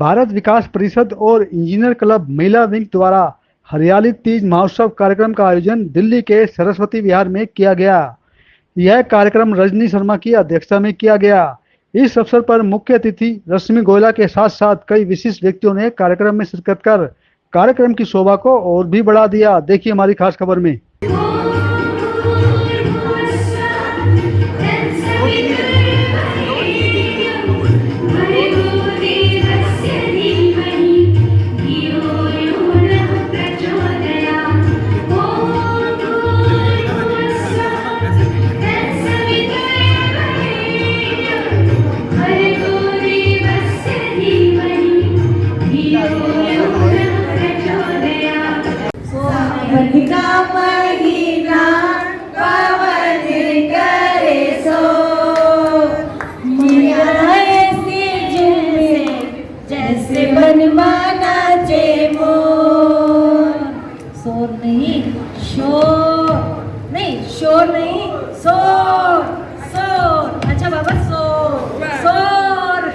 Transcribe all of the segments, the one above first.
भारत विकास परिषद और engineer club महिला विंग द्वारा हरियाली तीज महोत्सव कार्यक्रम का आयोजन दिल्ली के सरस्वती विहार में किया गया। यह कार्यक्रम रजनी शर्मा की अध्यक्षता में किया गया। इस अवसर पर मुख्य अतिथि रश्मि गोयला के साथ साथ कई विशिष्ट व्यक्तियों ने कार्यक्रम में शिरकत कर कार्यक्रम की शोभा को और भी बढ़ा दिया। देखिए हमारी खास खबर में। शोर नहीं, सोर सोर। अच्छा बाबा, सोर सोर।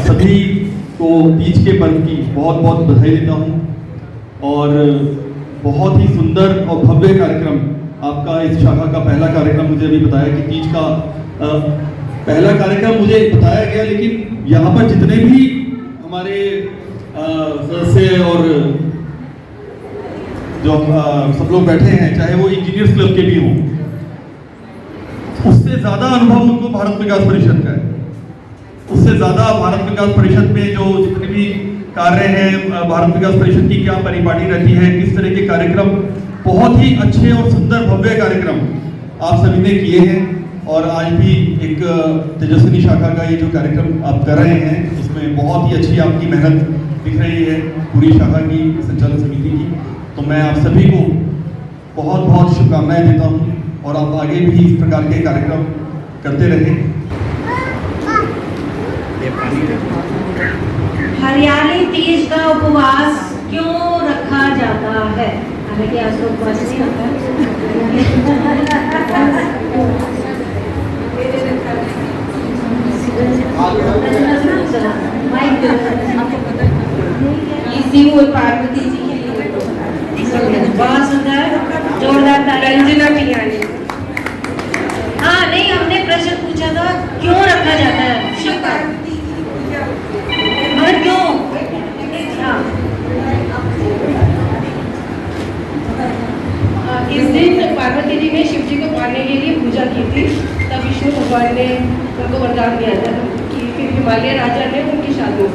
सभी को तीज के पर्व की बहुत बहुत बधाई देता हूँ और बहुत ही सुंदर और भव्य कार्यक्रम आपका इस शाखा का पहला कार्यक्रम मुझे अभी बताया कि तीज का पहला कार्यक्रम मुझे बताया गया, लेकिन यहाँ पर जितने भी हमारे सदस्य और जो सब लोग बैठे हैं, चाहे वो इंजीनियर्स क्लब के भी हों, उससे ज़्यादा अनुभव उनको भारत विकास परिषद का है। उससे ज़्यादा भारत विकास परिषद में जो जितने भी कार्य हैं, भारत विकास परिषद की क्या परिपाटी रहती है, किस तरह के कार्यक्रम, बहुत ही अच्छे और सुंदर भव्य कार्यक्रम आप सभी ने किए हैं। और आज भी एक तेजस्विनी शाखा का ये जो कार्यक्रम आप कर रहे हैं, उसमें बहुत ही अच्छी आपकी मेहनत दिख रही है पूरी शाखा की संचालन समिति की। तो मैं आप सभी को बहुत बहुत शुभकामनाएं देता हूँ और आप आगे भी इस प्रकार के कार्यक्रम करते रहें। हरियाली तीज का उपवास क्यों रखा जाता है? हालांकि आज तो उपवास नहीं रखा पार्वती जी के लिए बहुत सुंदर जोरदार ताली। हाँ नहीं, हमने प्रश्न पूछा था क्यों रखा जाता है शिव पार्वती, मगर क्यों? इस दिन पार्वती जी ने शिव जी को पाने के लिए पूजा की थी, तब विष्णु भगवान ने उनको वरदान दिया था कि फिर हिमालय राजा ने उनकी शादी हो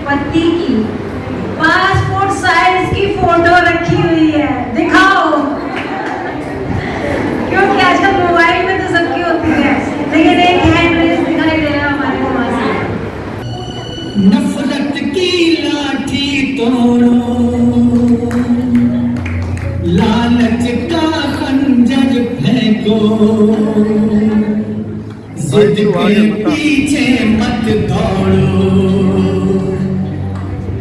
पति की पासपोर्ट साइज की फोटो रखी हुई है, दिखाओ। क्योंकि आजकल मोबाइल में तो सबकी होती है, लेकिन एक हैंड रेस दिखाई दे रहा हमारे को वहां से। नफरत की लाठी तोड़ो, लालच का खंजर फेंको, जिद के पीछे मत दौड़ो,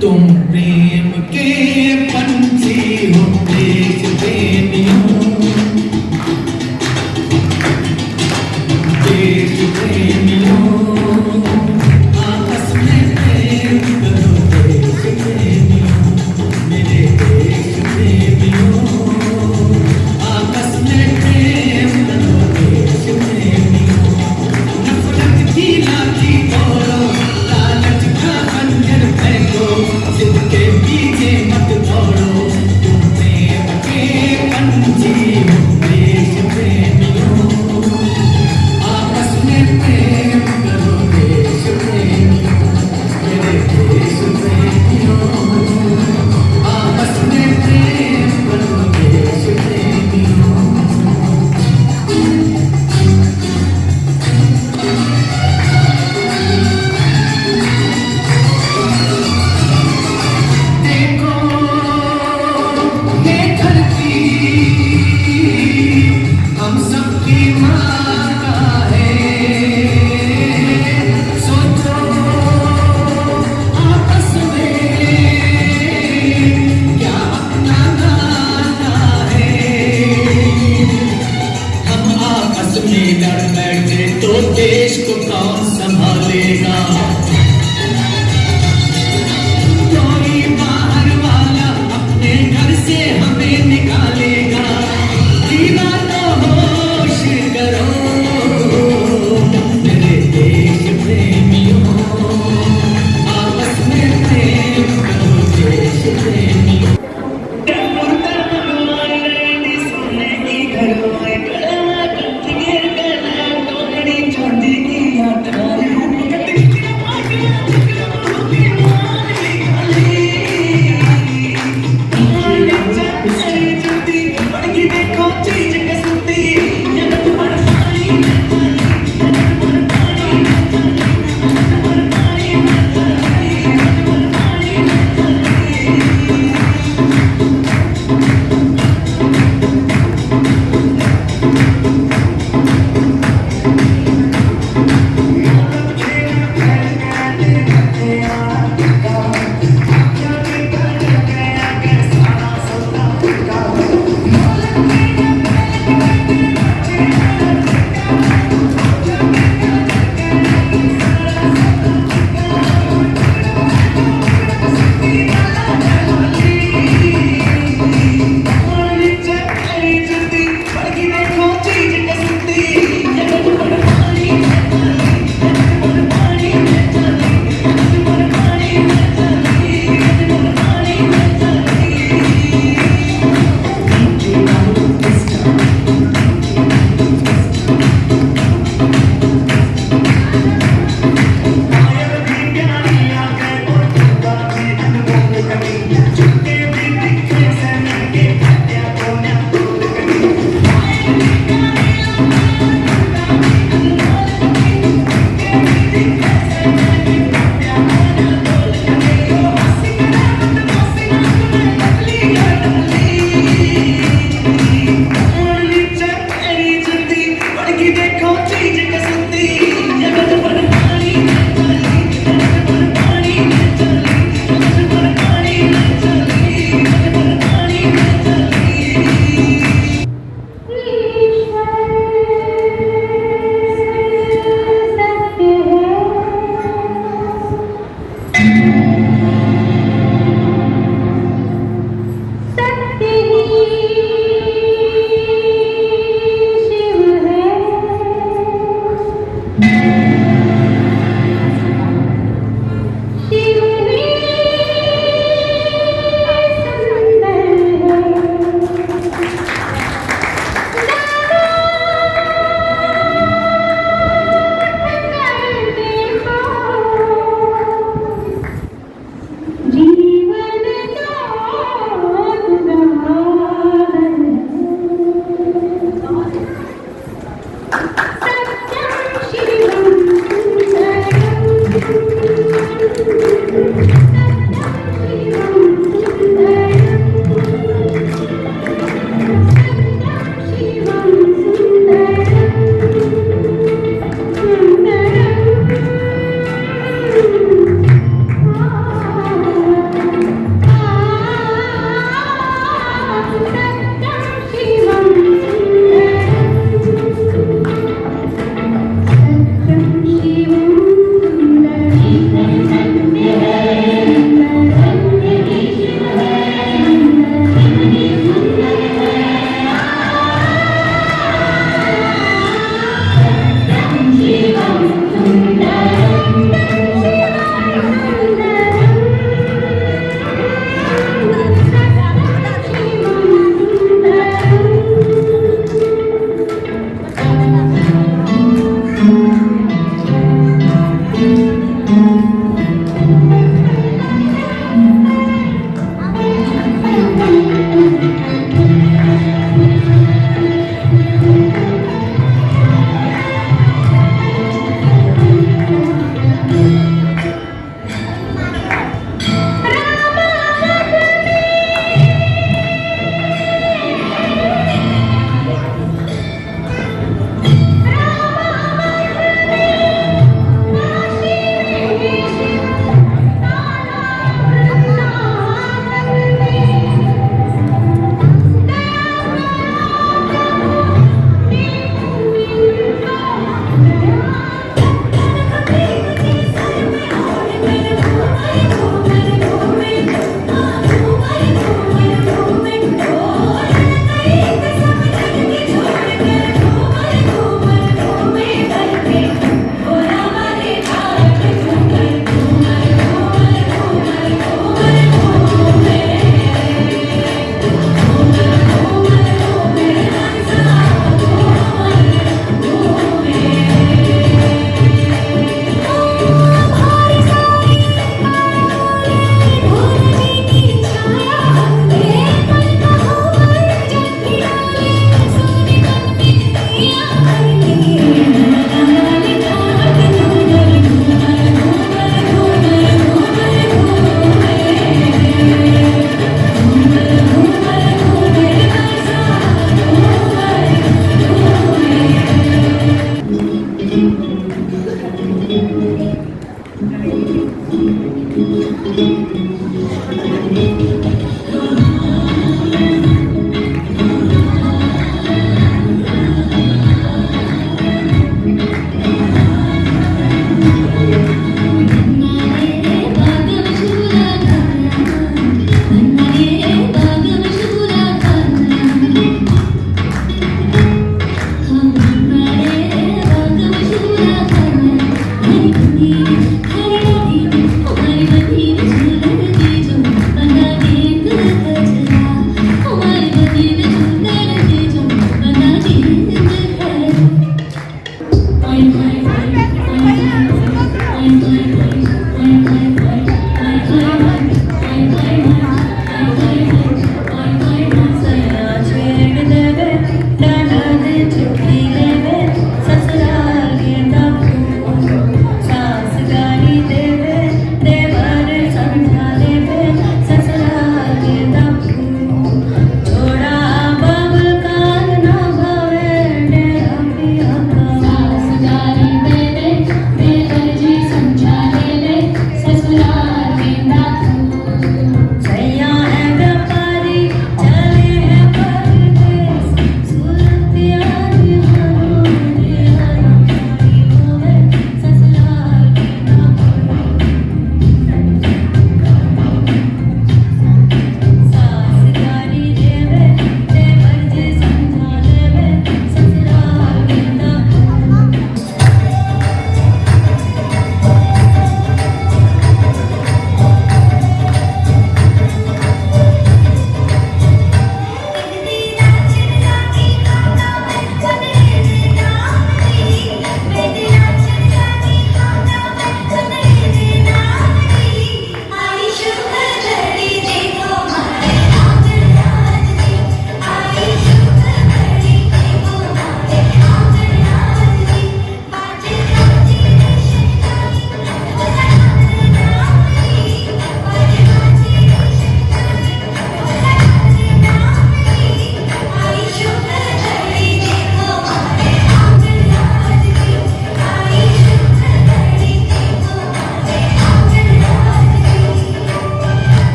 तुम प्रेम के पंछी हो देश प्रेमियों, देश प्रेमियों, आपस में प्रेम करो देश प्रेमियों, मेरे देश प्रेमियों, आपस में प्रेम करो देश प्रेमियों, नफरत की लाठी तोड़ो, लालच का खंजर फेंको, जिद के पीछे मत दौड़ो, तुम प्रेम के पंछी हो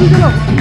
जल्दी चलो।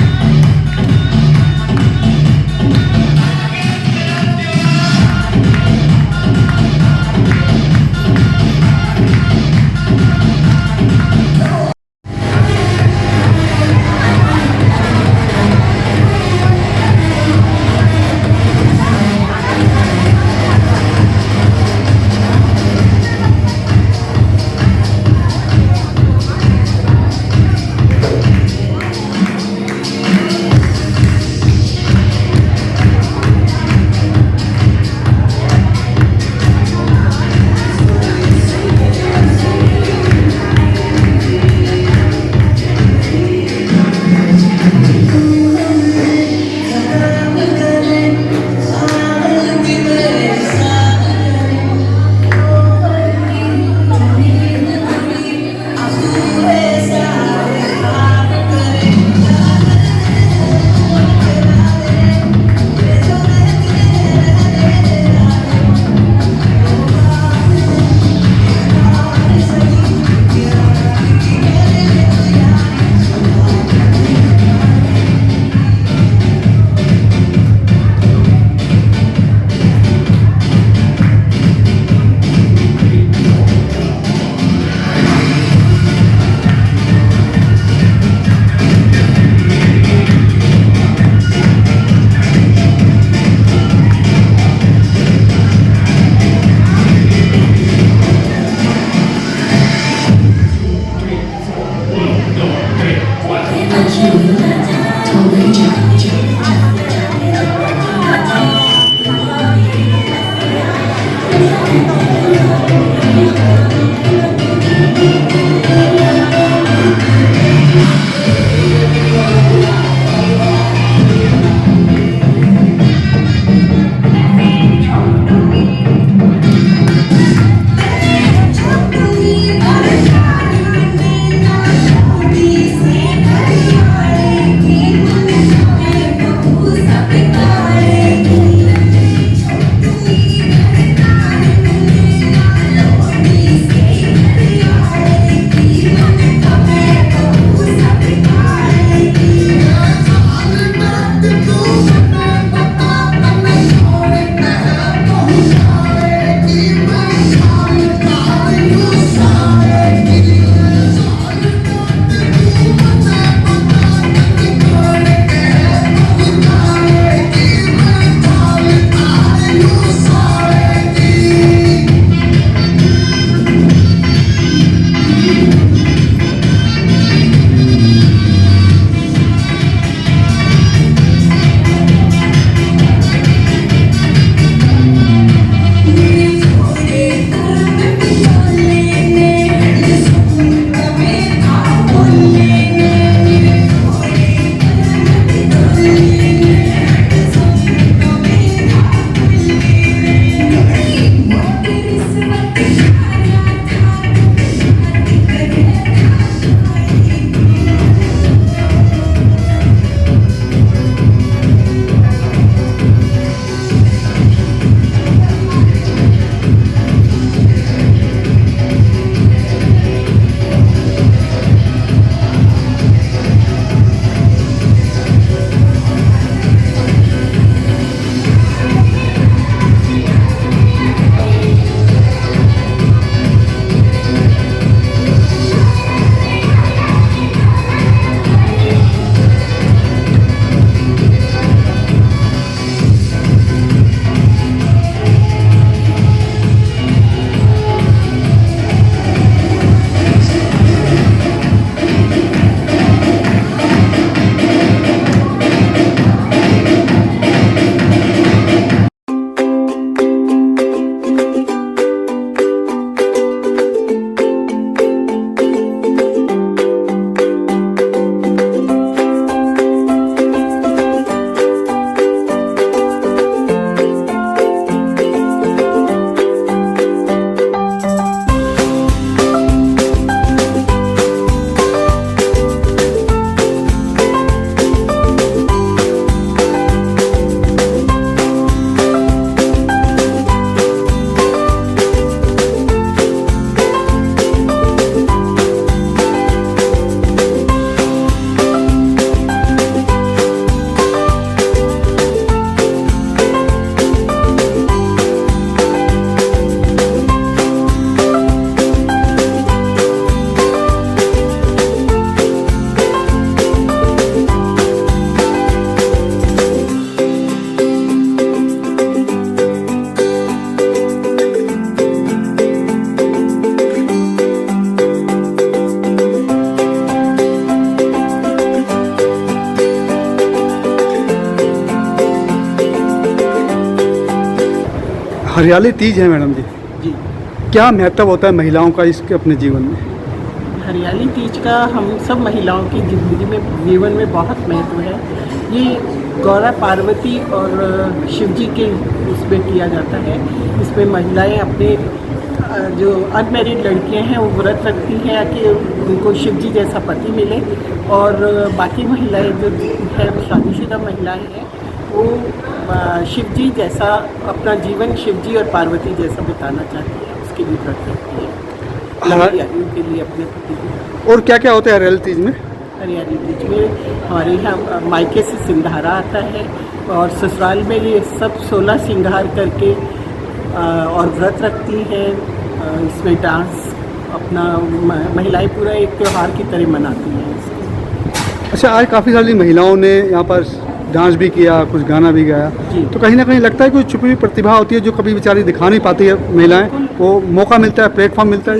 हरियाली तीज है मैडम जी, जी। क्या महत्व होता है महिलाओं का इसके अपने जीवन में? हरियाली तीज का हम सब महिलाओं की जिंदगी में, जीवन में बहुत महत्व है। ये गौरा पार्वती और शिव जी के उसमें किया जाता है। इसमें महिलाएं अपने जो अनमैरिड लड़कियां हैं वो व्रत रखती हैं कि उनको शिव जी जैसा पति मिले, और बाकी महिलाएं जो है शादीशुदा महिलाएं हैं वो शिव जी जैसा अपना जीवन शिव जी और पार्वती जैसा बिताना चाहती है, उसके लिए व्रत रखती है हरियाली के लिए अपने पति के। और क्या क्या होता है हरियाली तीज में? हरियाली तीज में हमारे यहाँ मायके से सिंधारा आता है, और ससुराल में ये सब 16 श्रृंगार करके और व्रत रखती हैं। इसमें डांस अपना महिलाएं पूरा एक त्यौहार की तरह मनाती हैं इसको। अच्छा, आज काफ़ी सारी महिलाओं ने यहाँ पर डांस भी किया, कुछ गाना भी गाया, जी। तो कहीं ना कहीं लगता है कोई छुपी हुई प्रतिभा होती है जो कभी बेचारी दिखा नहीं पाती है महिलाएं, वो मौका मिलता है, प्लेटफॉर्म मिलता है।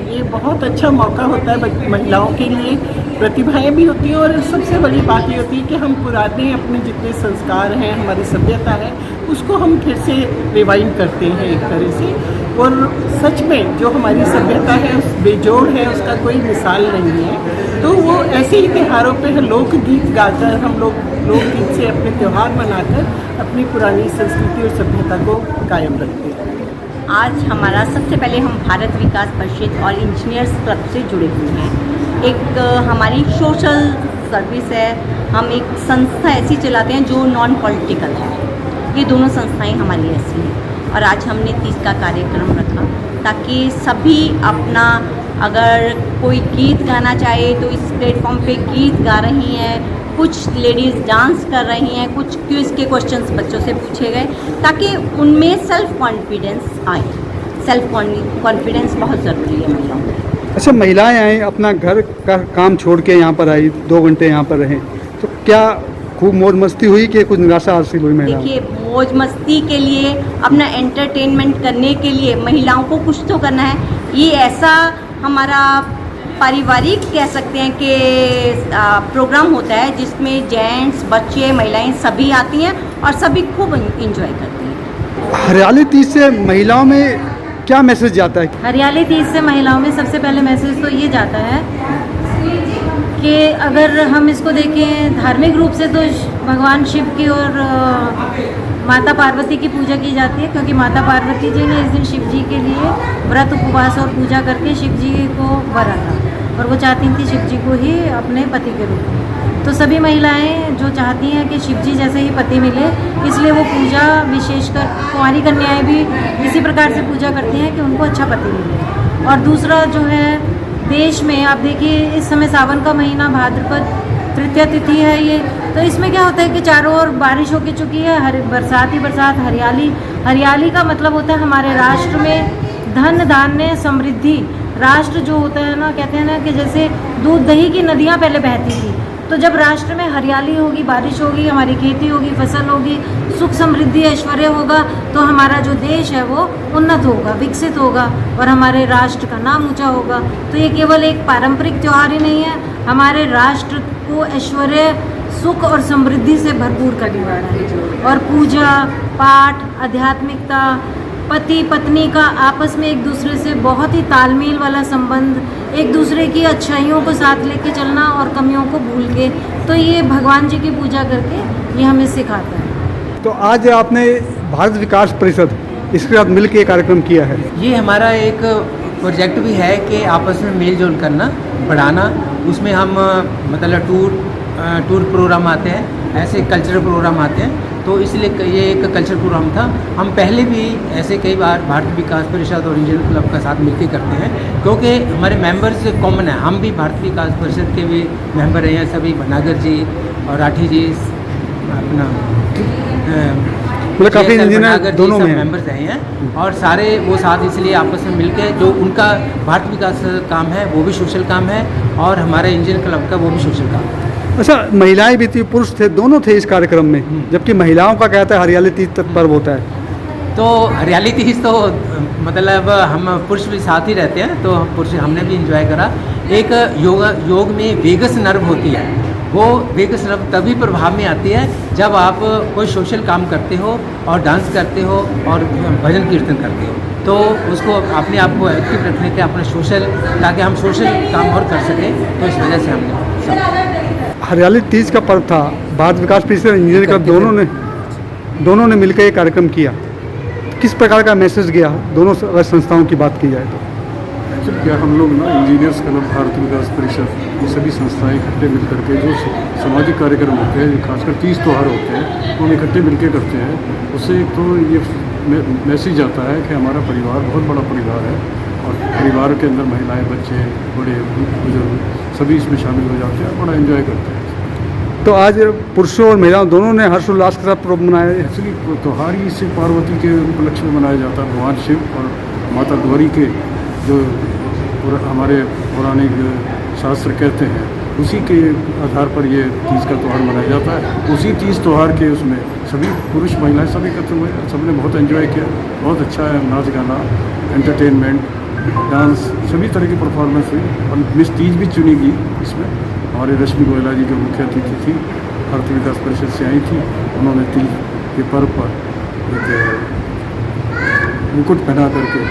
ये बहुत अच्छा मौका होता है महिलाओं के लिए, प्रतिभाएं भी होती हैं, और सबसे बड़ी बात ये होती है कि हम पुराने अपने जितने संस्कार हैं, हमारी सभ्यता है, उसको हम फिर से रिवाइंड करते हैं एक तरह से। और सच में जो हमारी सभ्यता है उस बेजोड़ है, उसका कोई मिसाल नहीं है। तो वो ऐसे ही त्योहारों पे लोकगीत गाकर हम लोग लोकगीत से अपने त्यौहार मनाकर अपनी पुरानी संस्कृति और सभ्यता को कायम रखते हैं। आज हमारा सबसे पहले हम भारत विकास परिषद और इंजीनियर्स क्लब से जुड़े हुए हैं। एक हमारी सोशल सर्विस है, हम एक संस्था ऐसी चलाते हैं जो नॉन पॉलिटिकल है। ये दोनों संस्थाएं हमारी ऐसी हैं, और आज हमने 30 का कार्यक्रम रखा ताकि सभी अपना, अगर कोई गीत गाना चाहे तो इस प्लेटफॉर्म पे गीत गा रही हैं, कुछ लेडीज़ डांस कर रही हैं, कुछ क्विज़ के क्वेश्चंस बच्चों से पूछे गए ताकि उनमें सेल्फ कॉन्फिडेंस आए। सेल्फ कॉन्फिडेंस बहुत ज़रूरी है महिलाओं में। अच्छा, महिलाएं आई, अपना घर का काम छोड़ के यहाँ पर आई, 2 घंटे यहाँ पर रहें, तो क्या खूब मौज मस्ती हुई कि कुछ निराशा हासिल हुई महिलाओं? देखिए, मौज मस्ती के लिए, अपना एंटरटेनमेंट करने के लिए महिलाओं को कुछ तो करना है। ये ऐसा हमारा पारिवारिक कह सकते हैं कि प्रोग्राम होता है जिसमें जेंट्स, बच्चे, महिलाएं सभी आती हैं और सभी खूब इंजॉय करती हैं। हरियाली तीज से महिलाओं में क्या मैसेज जाता है? हरियाली तीज से महिलाओं में सबसे पहले मैसेज तो ये जाता है कि अगर हम इसको देखें धार्मिक रूप से तो भगवान शिव की और माता पार्वती की पूजा की जाती है, क्योंकि माता पार्वती जी ने इस दिन शिव जी के लिए व्रत, उपवास और पूजा करके शिव जी को वरा था, और वो चाहती थी शिव जी को ही अपने पति के रूप में। तो सभी महिलाएं जो चाहती हैं कि शिव जी जैसे ही पति मिले, इसलिए वो पूजा, विशेषकर कुंवारी कन्याएं भी इसी प्रकार से पूजा करती हैं कि उनको अच्छा पति मिले। और दूसरा जो है, देश में आप देखिए इस समय सावन का महीना, भाद्रपद तृतीया तिथि है ये, तो इसमें क्या होता है कि चारों ओर बारिश हो चुकी है, बरसात ही बरसात, हरियाली। हरियाली का मतलब होता है हमारे राष्ट्र में धन, धान्य, समृद्धि। राष्ट्र जो होता है ना, कहते हैं ना कि जैसे दूध दही की नदियाँ पहले बहती थी, तो जब राष्ट्र में हरियाली होगी, बारिश होगी, हमारी खेती होगी, फसल होगी, सुख समृद्धि ऐश्वर्य होगा, तो हमारा जो देश है वो उन्नत होगा, विकसित होगा, और हमारे राष्ट्र का नाम ऊंचा होगा। तो ये केवल एक पारंपरिक त्यौहार ही नहीं है, हमारे राष्ट्र को ऐश्वर्य, सुख और समृद्धि से भरपूर करने वाला है। और पूजा पाठ, आध्यात्मिकता, पति पत्नी का आपस में एक दूसरे से बहुत ही तालमेल वाला संबंध, एक दूसरे की अच्छाइयों को साथ लेके चलना और कमियों को भूल के, तो ये भगवान जी की पूजा करके ये हमें सिखाता है। तो आज आपने भारत विकास परिषद इसके साथ मिल के कार्यक्रम किया है। ये हमारा एक प्रोजेक्ट भी है कि आपस में मेल जोल करना, बढ़ाना। उसमें हम मतलब टूर प्रोग्राम आते हैं, ऐसे कल्चरल प्रोग्राम आते हैं, तो इसलिए ये एक कल्चरल प्रोग्राम था। हम पहले भी ऐसे कई बार भारत विकास परिषद और इंडियन क्लब का साथ मिलकर करते हैं, क्योंकि हमारे मेंबर्स कॉमन है। हम भी भारत विकास परिषद के भी मेंबर हैं, सभी भनागर जी और राठी जी, अपना मतलब काफ़ी इंजीनियर दोनों में मेंबर्स हैं, और सारे वो साथ इसलिए आपस में मिलके जो उनका भारत विकास काम है वो भी सोशल काम है, और हमारे इंडियन क्लब का वो भी सोशल काम है। अच्छा, महिलाएं भी थी, पुरुष थे, दोनों थे इस कार्यक्रम में, जबकि महिलाओं का कहता है हरियाली तीज पर्व होता है। तो हरियाली तीज तो मतलब हम पुरुष भी साथ ही रहते हैं, तो पुरुष हमने भी इंजॉय करा। एक योग में वेगस नर्व होती है, वो वेगस नव तभी प्रभाव में आती है जब आप कोई सोशल काम करते हो और डांस करते हो और भजन कीर्तन करते हो, तो उसको अपने आप को एक्टिव रखने के अपने सोशल, ताकि हम सोशल काम और कर सकें, तो इस वजह से हमने हरियाली तीज का पर्व था, भारत विकास परिषद और इंजीनियर क्लब दोनों ने मिलकर ये कार्यक्रम किया। किस प्रकार का मैसेज गया दोनों संस्थाओं की बात की जाए तो? एक्चुअली क्या हम लोग ना इंजीनियर्स क्लब, भारत विकास परिषद, ये सभी संस्थाएं इकट्ठे मिल करके जो सामाजिक कार्यक्रम होते हैं, खासकर तीज त्यौहार होते हैं, वो हम इकट्ठे मिलकर करते हैं। उससे एक तो ये मैसेज आता है कि हमारा परिवार बहुत बड़ा परिवार है और परिवार के अंदर महिलाएं, बच्चे, बड़े बुजुर्ग सभी इसमें शामिल हो जाते हैं, बड़ा एंजॉय करते हैं। तो आज पुरुषों और महिलाओं दोनों ने हर्षोल्लास के साथ पर्व मनाया। एक्चुअली त्यौहार ही शिव पार्वती के उपलक्ष्य में मनाया जाता है। भगवान शिव और माता गौरी के जो हमारे पौराणिक शास्त्र कहते हैं, उसी के आधार पर ये तीज का त्यौहार मनाया जाता है। उसी तीज त्यौहार के उसमें सभी पुरुष महिलाएं सभी एकत्र हुए, सबने बहुत एंजॉय किया। बहुत अच्छा है, नाच गाना, एंटरटेनमेंट, डांस, सभी तरह की परफॉर्मेंस हुई और मिस तीज भी चुनी गई। इसमें हमारे रश्मि गोयला जी जो मुख्य अतिथि थी, भारत विकास परिषद से आई थी, उन्होंने तीज के पर्व पर एक मुकुट पहना करके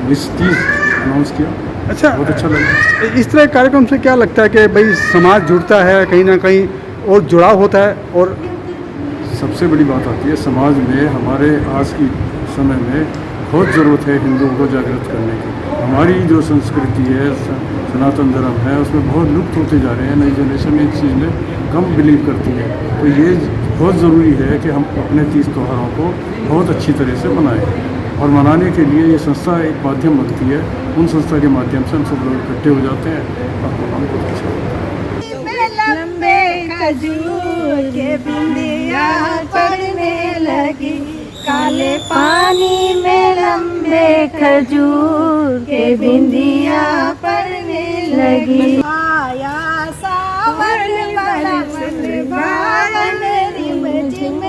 मिस तीज अनाउंस किया। अच्छा, बहुत अच्छा लगा। इस तरह के कार्यक्रम से क्या लगता है कि भाई समाज जुड़ता है, कहीं ना कहीं और जुड़ाव होता है? और सबसे बड़ी बात आती है समाज में, हमारे आज की समय में बहुत ज़रूरत है हिंदुओं को जागृत करने की। हमारी जो संस्कृति है, सनातन धर्म है, उसमें बहुत लुप्त होते जा रहे हैं। नई जनरेशन इस चीज़ में कम बिलीव करती है, तो ये बहुत ज़रूरी है कि हम अपने तीज त्योहारों को बहुत अच्छी तरह से मनाएं और मनाने के लिए ये संस्था एक माध्यम बनती है। उन संस्था के माध्यम से हम सब लोग इकट्ठे हो जाते हैं और प्रोग्राम बहुत अच्छा होता है। लंबे खजूर के बिंदिया पड़ने लगी, काले पानी में लंबे खजूर के बिंदिया पड़ने लगी। आया सावन बरस बावन रिम झिम